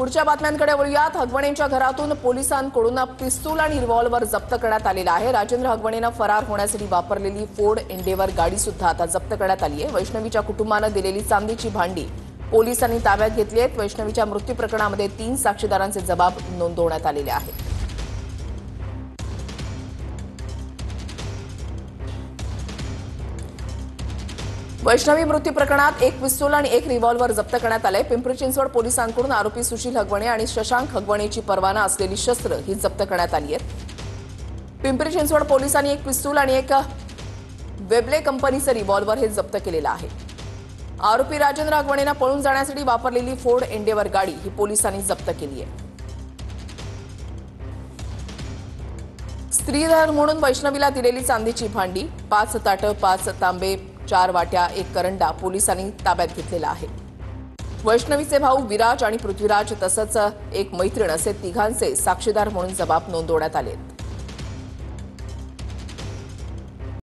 पुढच्या बातम्यांकडे वळूयात। हगवणेंच्या घरातून पोलिसांकडून पिस्तूल आणि रिव्हॉल्वर जप्त करण्यात आलेला आहे। राजेंद्र हगवणेंना फरार होण्यासाठी वापरलेली फोर्ड एंडेवर गाडी सुद्धा आता जप्त करण्यात आली आहे। वैष्णवीच्या कुटुंबानं दिलेली चांदीची भांडी पोलिसांनी ताब्यात घेतली आहेत। वैष्णवीच्या मृत्यू प्रकरणामध्ये 3 साक्षीदारांचे जबाब नोंदवण्यात आलेले आहेत। वैष्णवी मृत्यू प्रकरणात 1 पिस्तूल आणि 1 रिव्हॉल्वर जप्त करण्यात आले। पिंपरी चिंचवड पोलिसांकडून आरोपी सुशील हगवणे आणि शशांक हगवणेची परवाना असलेली शस्त्र ही जप्त करण्यात आली आहेत। पिंपरी चिंचवड पोलिसांनी 1 पिस्तूल आणि 1 वेबले कंपनीचं रिव्हॉल्वर हे जप्त केलेलं आहे। आरोपी राजेंद्र हगवणेंना पळून जाण्यासाठी वापरलेली फोर्ड एंडेवर गाडी ही पोलिसांनी जप्त केली आहे। स्त्रीधन म्हणून वैष्णवीला दिलेली चांदीची भांडी, 5 ताटं, 5 तांबे, 4 वाट्या, 1 करंडा पोलिसांनी ताब्यात घेतलेला आहे। वैष्णवीचे भाऊ विराज आणि पृथ्वीराज तसंच एक मैत्रीण असे तिघांचे साक्षीदार म्हणून जबाब नोंदवण्यात आले।